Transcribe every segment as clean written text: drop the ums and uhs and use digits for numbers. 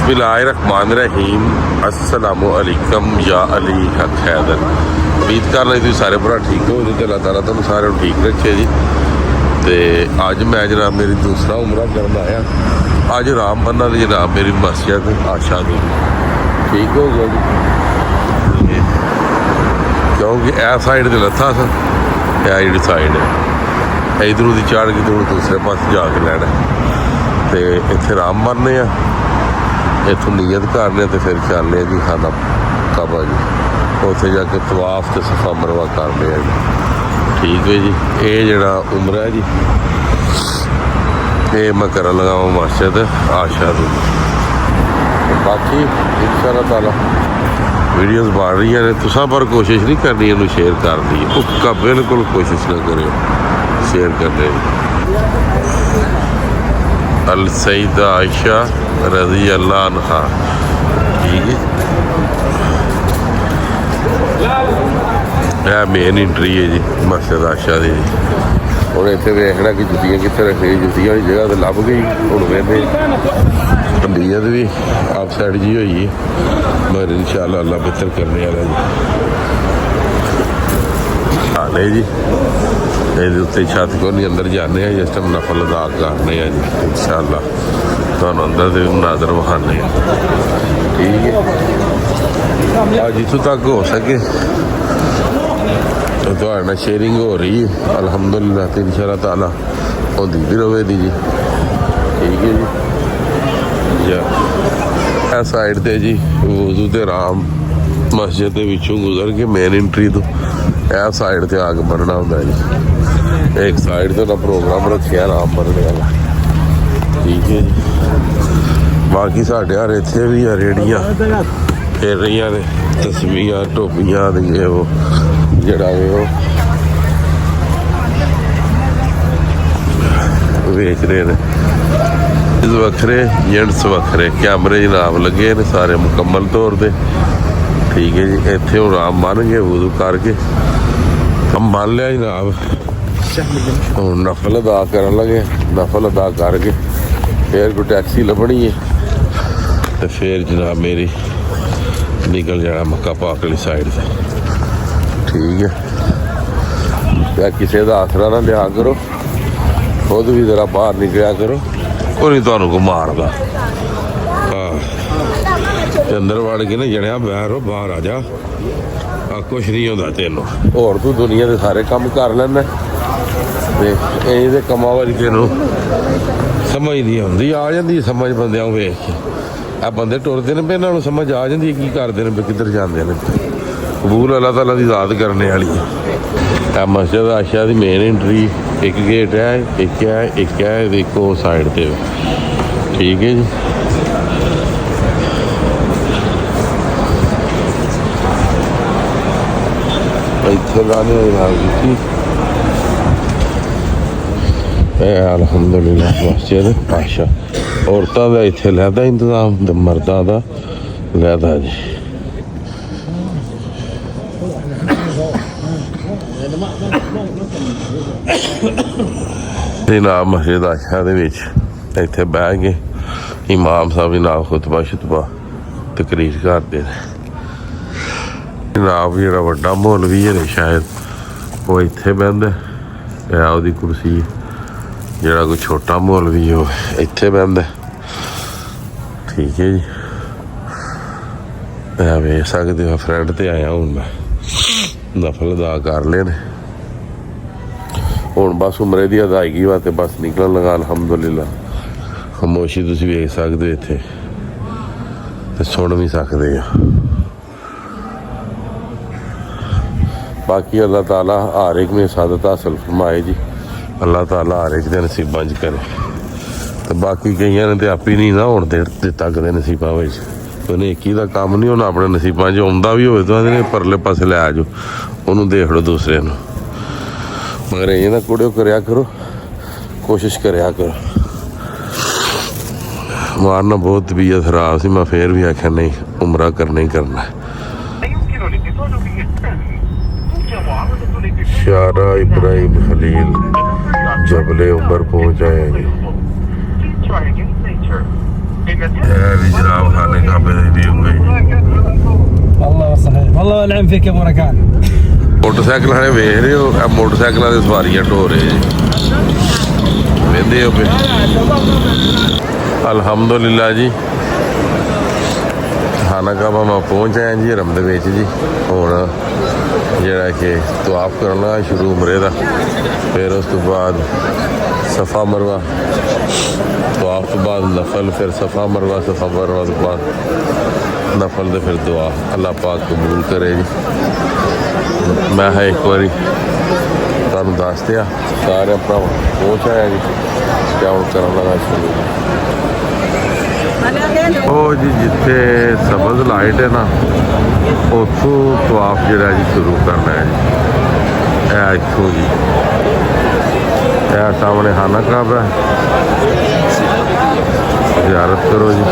बिस्मिल्लाहिर्रहमानिर्रहीम अस्सलामुअलैकुम या अली हक हैदर। उम्मीद कर रहे तुम सारे भरा ठीक हो जी, अल्लाह ताला तुम सारे ठीक रखे जी। तो अज मैं जनाब मेरी दूसरा उमरा करना आया। अज राम बन्ना दी जनाब मेरी मस्जिद आशा दी ठीक हो गया जी, क्योंकि ए साइड से लत्था था, जी साइड है इधरों की चढ़ के तो दूसरे पास जाके लैना। तो इत्थे राम बनने आ, इतों नीयत करने तो फिर चलने जी खाना काबा जी, उत्थे जाके तवाफ तो सफा मरवा करने जी। ठीक है जी, ये जड़ा उम्र है जी, ये मैं कर लगा मस्जिद आशा दी। बाकी इंशाअल्लाह ताला वीडियोज़ बन रही ने, तुसा पर कोशिश नहीं करनी इन्हू शेयर कर दी, पक्का बिल्कुल कोशिश ना करो शेयर करने की। अल सईदा आयशा रज़ी अल्लाह अन्हा, ठीक है। यह मेन एंट्री है जी मस्जिद आशा दी। ਹੁਣ ਇੱਥੇ ਵੇਖਣਾ कि जुतियाँ कितने रखी, जुतियाँ वाली जगह तो लभ गई। ਹੁਣ ਵੇਖਦੇ नीयत भी आप साइड जी हुई है, मगर इंशाअल्लाह अल्लाह बेहतर करने वाला जी। आने जी ये उत्ते छत को नहीं अंदर जाने हैं, जिस टाइम नफल अदा करने हैं जी इंशाअल्लाह तुहानू अंदर से नाजर विखाने हैं। ठीक है, जितों तक हो सके तो शेयरिंग हो रही है अल्हम्दुलिल्लाह, तो इंशाअल्लाह ताला होती भी रहे दी जी। ठीक है जी, यह साइड ते जी वजू ते राम मस्जिद के विचों गुजर के मेन एंट्री तो यह साइड ते आग बनना होंगे जी। एक साइड तो ना प्रोग्राम रखे राम बनने वाला। ठीक है जी, बाकी साढ़े यार इतने भी रेहड़ियाँ फिर रही ने, तस्वीर टोपियाँ ये वो जड़ा वो बेच रहे हैं। वखरे जेंट्स वखरे कैमरे जनाब लगे ने सारे मुकम्मल तौर पर। ठीक है जी, इतने हूँ राम बन गए वजू करके हम मान लिया जनाब, हूँ नफल अदा कर लगे। नफल अदा करके फिर कोई टैक्सी लभनी है तो फिर जनाब मेरी निकल जाना मक्का पाक वाली साइड से। ठीक है, या किसी का आसरा ना लिया करो, खुद भी जरा बाहर निकलिया करो, कोई नहीं तुहानू को मारदा। हाँ, अंदर वड़ के ना जनिया बहरो बाहर आ जा, कुछ नहीं होता तेनों। और तू दुनिया के सारे काम कर लेना, ये कमां वाली तेनों समझ नहीं आती, आ जाती समझ बंद वेख के। आ बंदे टुरते ने पे इन्होंने समझ आ जाती है की करते हैं, किधर जाते हैं। कबूल अल्लाह ताला की याद करने वाली है। मस्जिद आशा की मेन एंट्री एक गेट है, एक है एक वो साइड पे। ठीक है जी, इतने लाने अल्हम्दुलिल्लाह मस्जिद आशा। औरतों का इतने लहदा इंतजाम, मर्दों का लहदा जी। जनाब मस्जिद आशा दे विच इत्थे बह के इमाम साहब जनाब खुतबा शुतबा तकरीर करते हैं। जनाब जो वड्डा मौलवी है शायद वो इत्थे बहंदा है, उसकी कुर्सी। जरा कोई छोटा मौलवी वो इत्थे बहंदा। ठीक है जी, मैं वेख सकते हो फ्रेंड ते आया हूँ मैं, नफल अदा कर लेने हूँ बस उमरे की अदायगी वास्ते बस निकलन लगा अल्हम्दुलिल्लाह। खामोशी तुम वेख सकते इत्थे ते सुन भी सकते हो। बाकी अल्लाह ताला हर एक में सादत हासिल फरमाए जी, अल्लाह ताला हर एक दे नसीबां च करे। तो बाकी कई ने तो आप ही नहीं ना होने दिता कदे नसीबां विच, उन्हें एक ही का काम नहीं होना अपने नसीबां च आउंदा भी होवे तो परले पासे लै जाओ, उन्होंने देख लो दूसरे नूं। मगर ये ना कुड़ियो करया करो, कोशिश करया करो। मारना बहुत तबीयत खराब सी, मैं फिर भी आख्या नहीं उमरा करना ही करना है। शारा इब्राहिम खलील जबले उमर पहुंच आएंगे। जनाब كان في كم مكان ਮੋਟਰਸਾਈਕਲ ਹਣੇ ਵੇਖ ਰਹੇ ਹੋ ਇਹ ਮੋਟਰਸਾਈਕਲਾਂ ਦੇ ਸਵਾਰੀਆਂ ਢੋ ਰਹੇ ਜੀ ਵੇਂਦੇ ਹੋ ਪਏ ਅਲਹਮਦੁਲਿਲਾ ਜੀ ਖਾਨਾ ਕਾਬਾ ਮੈਂ ਪਹੁੰਚ ਆਇਆ ਜੀ ਹਰਮ ਦੇ ਵਿੱਚ ਜੀ ਹੁਣ ਜਿਹੜਾ ਕਿ ਤਵਾਫ ਕਰਨਾ ਸ਼ੁਰੂ ਉਮਰੇ ਦਾ ਫਿਰ ਉਸ ਤੋਂ ਬਾਅਦ ਸਫਾ ਮਰਵਾ ਤਵਾਫ ਤੋਂ ਬਾਅਦ ਨਫਲ ਫਿਰ ਸਫਾ ਮਰਵਾ ਤੋਂ ਬਾਅਦ ਨਫਲ ਦੇ ਫਿਰ ਦੁਆ ਅੱਲਾਹ ਪਾਕ ਕਬੂਲ ਕਰੇ ਜੀ ਮੈਂ ਹੈ ਇੱਕ ਵਾਰੀ ਤੁਹਾਨੂੰ ਦੱਸ ਦਿਆ ਸਾਰੇ ਆਪਣਾ ਪਹੁੰਚ ਆਇਆ ਜੀ ਕਿਆ ਹੁਣ ਕਰਨ ਲੱਗਾ ਸ਼ੁਰੂ ਉਹ ਜੀ ਜਿੱਥੇ ਸਬਜ਼ ਲਾਈਟ ਹੈ ਨਾ ਉੱਥੋਂ ਤਵਾਫ ਜਿਹੜਾ ਜੀ ਸ਼ੁਰੂ ਕਰਨਾ ਹੈ ਜੀ ਇਹ ਇੱਥੋਂ ਜੀ ਇਹ ਸਾਹਮਣੇ ਖਾਨਾ ਕਾਬਾ ਜ਼ਿਆਰਤ ਕਰੋ ਜੀ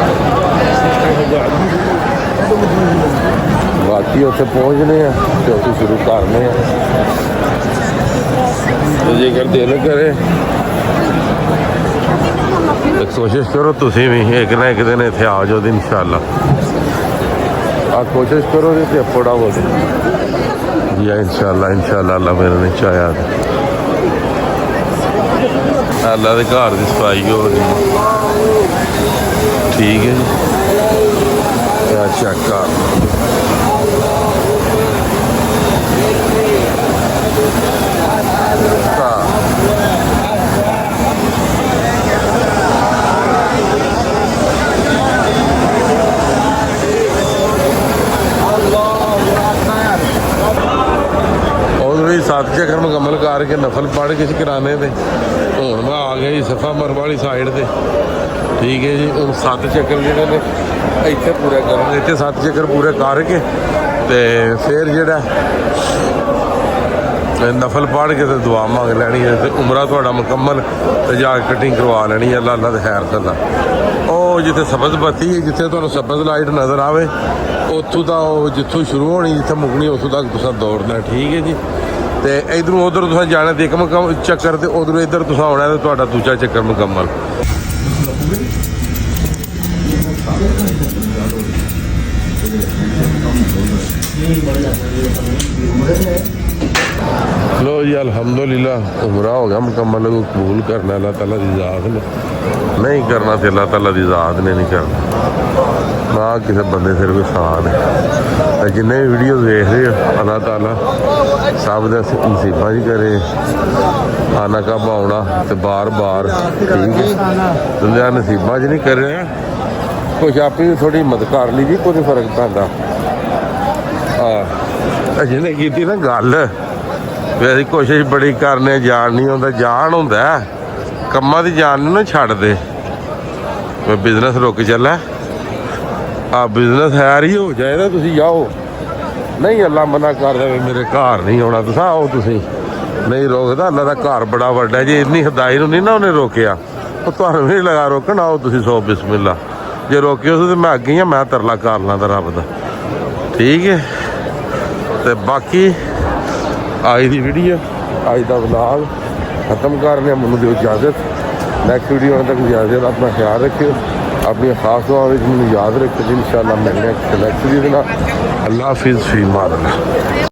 ਬਾਕੀ ਉੱਥੇ ਪਹੁੰਚਨੇ ਆ ਤੇ ਉੱਥੇ ਸ਼ੁਰੂ ਕਰਨੇ ਆ ਤੇ ਜੇਕਰ ਦਿਲ ਕਰੇ ਤੇ ਕੋਸ਼ਿਸ਼ ਕਰੋ ਤੁਸੀਂ ਵੀ ਇੱਕ ਨਾ ਇੱਕ ਦਿਨ ਇੱਥੇ ਆ ਜਾਓ ਜੀ ਇਨਸ਼ਾਅੱਲਾ ਆ ਕੋਸ਼ਿਸ਼ ਕਰੋ ਜੀ ਤੇ ਅਫੋਰਡ ਹੋ ਜੀ ਇਨਸ਼ਾਅੱਲਾ ਅੱਲਾ ਮੇਰੇ ਨੇ ਚਾਹਿਆ ਅੱਲਾ ਦੇ ਘਰ ਦੀ ਸਫਾਈ ਹੋ ਜੀ ਠੀਕ ਹੈ ਜੀ ਇਹ ਚੈੱਕ ਕਰ सत चक्कर मुकम्मल करके नफल पढ़ के कराने थे हूँ मैं आ गया जी सफा मरवा वाली साइड से ठीक है जी हूँ 7 चक्कर जोड़े ने इतने पूरे करने इतने 7 चक्कर पूरे करके तो फिर जोड़ा नफल पढ़ के तो दुआ मंग लैनी है तो उमरा थोड़ा मुकम्मल तो जाके कटिंग करवा लैनी है अल्लाह अल्लाह खैर करना ਉਹ ਜਿੱਥੇ ਸਬਜ਼ ਬੱਤੀ ਜਿੱਥੇ ਤੁਹਾਨੂੰ ਸਬਜ਼ ਲਾਈਟ ਨਜ਼ਰ ਆਵੇ ਉੱਥੋਂ ਦਾ ਉਹ ਜਿੱਥੋਂ ਸ਼ੁਰੂ ਹੋਣੀ ਜਿੱਥੇ ਮੁੱਕਣੀ ਉੱਥੋਂ ਤੱਕ ਤੁਸੀਂ ਦੌੜਨਾ ਠੀਕ ਹੈ ਜੀ ਤੇ ਇਧਰੋਂ ਉਧਰ ਤੁਸੀਂ ਜਾਣਾ ਤੇ ਇੱਕ ਚੱਕਰ ਤੇ ਉਧਰੋਂ ਇੱਧਰ ਤੁਸੀਂ ਆਉਣਾ ਤੇ ਤੁਹਾਡਾ ਦੂਜਾ ਚੱਕਰ ਮੁਕੰਮਲ लो जी अल्हम्दुलिल्लाह उमरा हो गया मुकम्मल को कबूल करना अल्लाह ताला की ज़ात ने नहीं करना तो अल्लाह ताला की ज़ात ने नहीं करना ना किसी बंदे सिर कोई आसान है जिन्हें भी वीडियो देख रहे हो अल्लाह ताला सब नसीबा जी करे आना कब आना तो बार बार ठीक है दुनिया नसीबा च नहीं कर रहा कुछ आप ही थोड़ी मदद कर ली जी कोई फर्क पैदा हाँ जिन्हें की ना गल ਵੀ ਅਸੀਂ ਕੋਸ਼ਿਸ਼ ਬੜੀ ਕਰਨੇ ਜਾਣ ਨਹੀਂ ਹੁੰਦਾ ਜਾਣ ਹੁੰਦਾ ਕੰਮਾਂ ਦੀ ਜਾਨ ਨੂੰ ਨਾ ਛੱਡ ਦੇ ਬਿਜ਼ਨਸ ਰੁਕ ਚੱਲਾ ਆ ਬਿਜ਼ਨਸ ਹੈਰ ਹੀ ਹੋ ਜਾਏ ਨਾ ਤੁਸੀਂ ਜਾਓ ਨਹੀਂ ਅੱਲਾ ਮਨਾ ਕਰਦਾ ਵੀ ਮੇਰੇ ਘਰ ਨਹੀਂ ਆਉਣਾ ਤੁਸੀਂ ਆਓ ਤੁਸੀਂ ਨਹੀਂ ਰੋਕਦਾ ਅੱਲਾ ਦਾ ਘਰ ਬੜਾ ਵੱਡਾ ਜੇ ਇੰਨੀ ਹਦਾਇਤ ਨੂੰ ਨਹੀਂ ਨਾ ਉਹਨੇ ਰੋਕਿਆ ਉਹ ਤੁਹਾਨੂੰ ਨਹੀਂ ਲਗਾ ਰੋਕਣ ਆਓ ਤੁਸੀਂ ਸੋ ਬਿਸਮਿਲ੍ਲਾ ਜੇ ਰੋਕਿਓ ਤੇ ਮੈਂ ਅੱਗੇ ਹੀ ਮੈਂ ਤਰਲਾ ਕਰ ਲਾਂਦਾ ਰੱਬ ਦਾ ਠੀਕ ਹੈ ਤੇ ਬਾਕੀ आज की वीडियो आज का व्लॉग खत्म करने मैनू दो इजाजत नैक्सट वीडियो आने तक इजाजत अपना ख्याल रखियो अपनी खास दुआ मैनू याद रखियो इंशाअल्लाह मिलने नैक्सट वीडियो अल्लाह हाफिज़ फी मान अल्लाह।